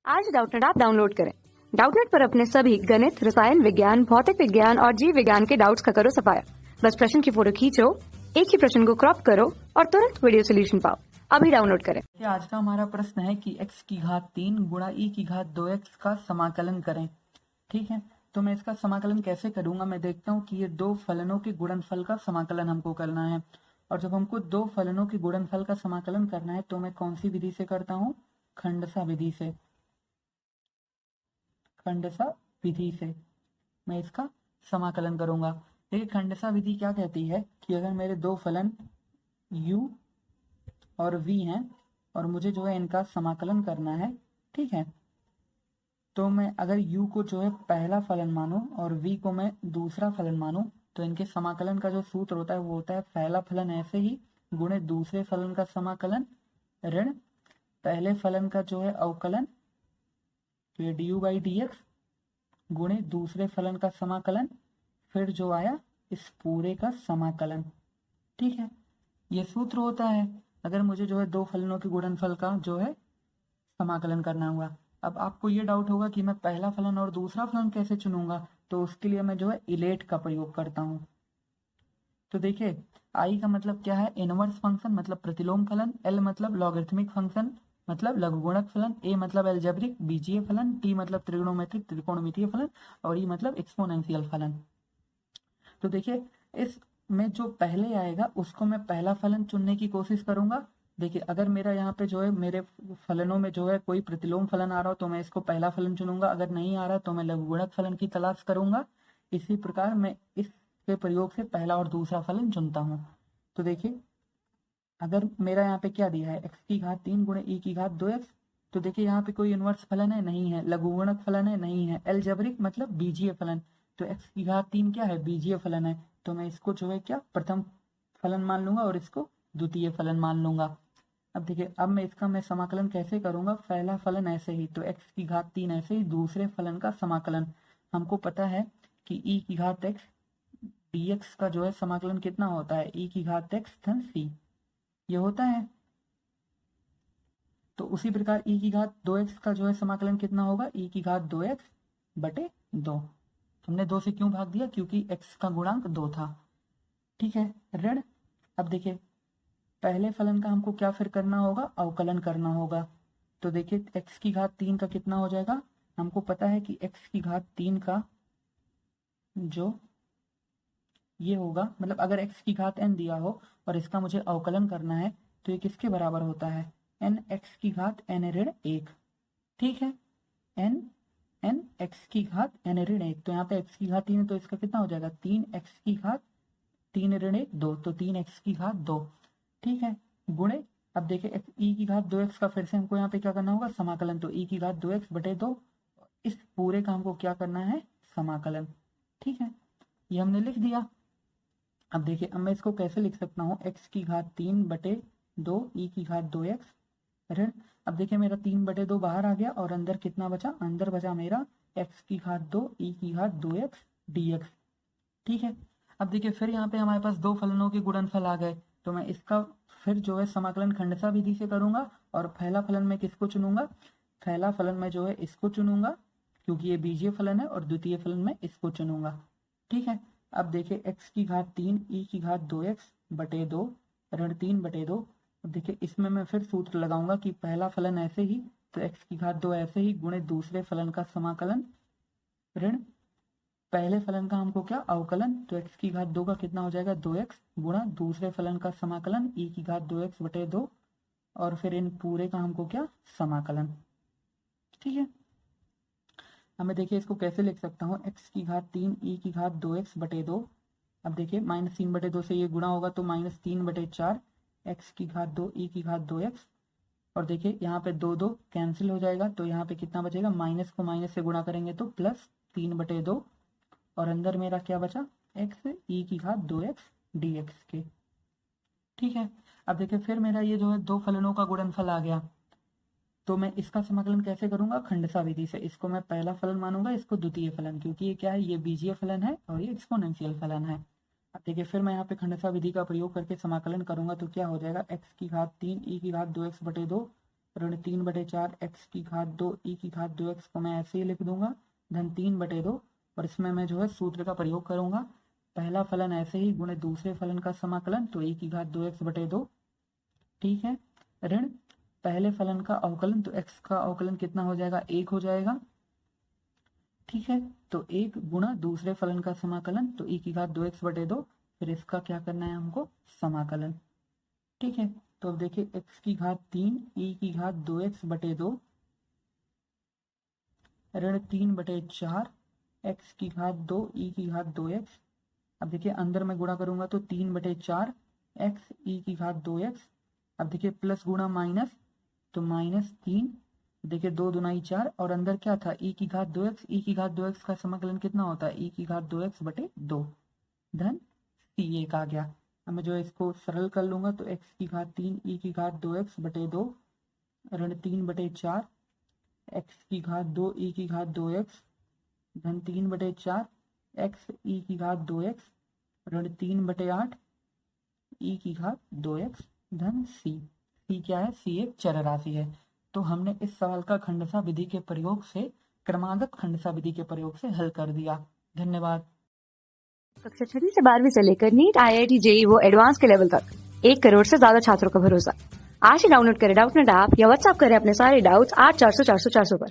आज Doubtnut app download करें। Doubtnut पर अपने सभी गणित, रसायन विज्ञान, भौतिक विज्ञान और जीव विज्ञान के डाउट्स का करो सफाया। बस प्रश्न की फोटो खींचो, एक ही प्रश्न को क्रॉप करो और तुरंत वीडियो सोल्यूशन पाओ। अभी डाउनलोड करें। आज का हमारा प्रश्न है कि x की घात 3 गुणा e की घात 2x का समाकलन करें। ठीक है, तो मैं इसका समाकलन कैसे करूंगा, मैं देखता हूँ कि ये दो फलनों के गुणनफल का समाकलन हमको करना है। और जब हमको दो फलनों के गुणनफल का समाकलन करना है तो मैं कौन सी विधि से करता हूँ? खंडसा विधि से। खंडसा विधि से मैं इसका समाकलन करूंगा। देखिए, खंडसा विधि क्या कहती है कि अगर मेरे दो फलन u और v हैं और मुझे जो है इनका समाकलन करना है, ठीक है, तो मैं अगर u को जो है पहला फलन मानूं और v को मैं दूसरा फलन मानूं तो इनके समाकलन का जो सूत्र होता है वो होता है पहला फलन ऐसे ही गुणे दूसरे फलन का समाकलन ऋण पहले फलन का जो है अवकलन तो du बाई dx गुणे दूसरे फलन का समाकलन फिर जो आया इस पूरे का समाकलन। ठीक है, ये सूत्र होता है अगर मुझे जो है दो फलनों के गुणनफल का जो है समाकलन करना हुआ। अब आपको ये डाउट होगा कि मैं पहला फलन और दूसरा फलन कैसे चुनूंगा, तो उसके लिए मैं जो है इलेट का प्रयोग करता हूँ। तो देखिए, आई का मतलब क्या है? इनवर्स फंक्शन मतलब प्रतिलोम फलन, एल मतलब लॉगरिथमिक फंक्शन मतलब लघुगुणक फलन, ए मतलब एल्जेब्रिक बीजीय फलन, टी मतलब त्रिगोणोमेट्रिक त्रिकोणमितीय फलन और ई मतलब एक्सपोनेंशियल फलन। तो देखिए, इस में जो पहले आएगा उसको मैं पहला फलन चुनने की कोशिश करूंगा। देखिए, अगर मेरा यहाँ पे जो है मेरे फलनों में जो है कोई प्रतिलोम फलन आ रहा हो तो मैं इसको पहला फलन चुनूंगा, अगर नहीं आ रहा तो मैं लघुगुणक फलन की तलाश करूंगा। इसी प्रकार मैं इसके प्रयोग से पहला और दूसरा फलन चुनता हूँ। तो देखिए, अगर मेरा यहाँ पे क्या दिया है, x की घात 3 गुणे e की घात 2x, तो देखिए यहाँ पे कोई इनवर्स फलन है? नहीं है। लघुगुणक फलन है? नहीं है। एलजेब्रिक मतलब बीजीय फलन, तो x की घात 3 क्या है? बीजीय फलन है, तो मैं इसको जो है क्या प्रथम फलन मान लूंगा और इसको द्वितीय फलन मान लूंगा। अब देखिए, अब मैं इसका मैं समाकलन कैसे करूंगा? पहला फलन ऐसे ही तो x की घात 3 ऐसे ही दूसरे फलन का समाकलन। हमको पता है कि e की घात x dx का जो है समाकलन कितना होता है? e की घात x धन c ये होता है। तो उसी प्रकार e की घात 2x का जो है समाकलन कितना होगा? e की घात 2x बटे 2। हमने 2 से क्यों भाग दिया? क्योंकि x का गुणांक 2 था। ठीक है, ऋण। अब देखिए, पहले फलन का हमको क्या फिर करना होगा? अवकलन करना होगा। तो देखिए, x की घात 3 का कितना हो जाएगा? हमको पता है कि x की घात 3 का जो ये होगा, मतलब अगर x की घात n दिया हो और इसका मुझे अवकलन करना है तो ये किसके बराबर होता है? n x की घात n ऋण 1। ठीक है, n x की घात n ऋण 1, तो यहाँ पे x की घात 3 है तो इसका कितना हो जाएगा? 3x की घात 3 ऋण 1 2, तो 3x की घात 2। ठीक है, गुणे, अब देखिए e की घात 2x का फिर से हमको यहाँ पे क्या करना होगा? समाकलन। तो e की घात 2x बटे 2, इस पूरे का हमको क्या करना है? समाकलन। ठीक है, ये हमने लिख दिया। अब देखिए, अब मैं इसको कैसे लिख सकता हूँ? x की घात 3 बटे 2 e की घात 2x ऋण, अब देखिए मेरा 3 बटे 2 बाहर आ गया और अंदर कितना बचा? अंदर बचा मेरा x की घात 2 e की घात 2x dx। ठीक है, अब देखिए फिर यहाँ पे हमारे पास दो फलनों के गुणनफल आ गए, तो मैं इसका फिर जो है समाकलन खंडसा विधि से करूंगा और पहला फलन में किसको चुनूंगा? पहला फलन में जो है इसको चुनूंगा क्योंकि ये बीजीय फलन है और द्वितीय फलन में इसको चुनूंगा। ठीक है, अब देखिए x की घात 3 e की घात 2x बटे 2 ऋण 3 बटे 2। अब देखिए, इसमें मैं फिर सूत्र लगाऊंगा कि पहला फलन ऐसे ही तो x की घात 2 ऐसे ही गुणे दूसरे फलन का समाकलन ऋण पहले फलन का हमको क्या? अवकलन, तो x की घात 2 का कितना हो जाएगा? 2x गुणा दूसरे फलन का समाकलन e की घात 2x बटे 2 और फिर इन पूरे का हमको क्या? समाकलन। ठीक है, हमें देखिए इसको कैसे लिख सकता हूँ? x की घात 3 e की घात 2x बटे 2। अब देखिए -3 बटे 2 से ये गुणा होगा तो -3 बटे 4 x की घात 2 e की घात 2x और देखिए यहाँ पे 2 2 कैंसिल हो जाएगा तो यहाँ पे कितना बचेगा? माइनस को माइनस से गुणा करेंगे तो +3 बटे 2 और अंदर मेरा क्या बचा? x e की घात 2x dx के। ठीक है, अब देखिए फिर मेरा ये जो है दो फलनों का गुणनफल आ गया, तो मैं इसका समाकलन कैसे करूंगा? खंडसा विधि से। इसको मैं पहला फलन मानूंगा, इसको द्वितीय फलन, क्योंकि ये क्या है? ये बीजीय फलन है और ये एक्सपोनेंशियल फलन है। अब देखिए फिर मैं यहाँ पे खंडसा विधि का प्रयोग करके समाकलन करूंगा तो क्या हो जाएगा? x की घात 3 e की घात 2x बटे 2 ऋण 3/4 x की घात 2 e की घात 2x को मैं ऐसे ही लिख दूंगा, धन 3/2, और इसमें मैं जो है सूत्र का प्रयोग करूंगा। पहला फलन ऐसे ही गुणे दूसरे फलन का समाकलन, तो e की घात 2x/2। ठीक है, ऋण पहले फलन का अवकलन, तो x का अवकलन कितना हो जाएगा, 1 हो जाएगा। ठीक है, तो 1 गुणा दूसरे फलन का समाकलन, तो e की घात 2x/2, फिर इसका क्या करना है हमको, समाकलन। ठीक है, तो अब देखिए x की घात 3 e की घात 2x/2 ऋण 3/4 x की घात 2 e की घात 2x। अब देखिए अंदर में गुणा करूंगा तो 3/4 x e की घात 2x। अब देखिए प्लस गुणा माइनस, तो -3, देखिए 2 दूनाई 4, और अंदर क्या था, e की घात 2x। e की घात 2x का समाकलन कितना होता है, e की घात 2x/2 धन c1 आ गया। अब मैं जो है इसको सरल कर लूंगा, तो x की घात 3 e की घात 2x/2 ऋण 3/4 x की घात 2 e की घात 2x धन 3/4 x e की घात 2x ऋण 3/8 e की घात 2x धन c। c क्या है, c एक चर राशि है। तो हमने इस सवाल का खंडसा विधि के प्रयोग से, क्रमागत खंडसा विधि के प्रयोग से हल कर दिया। धन्यवाद। कक्षा 6वीं से 12वीं से लेकर नीट, IIT, JEE वो एडवांस के लेवल तक 1 करोड़ से ज्यादा छात्रों का भरोसा। आज ही डाउनलोड करें डाउटनेट ऐप या व्हाट्सएप करें अपने सारे डाउट्स 8400 400 400 पर।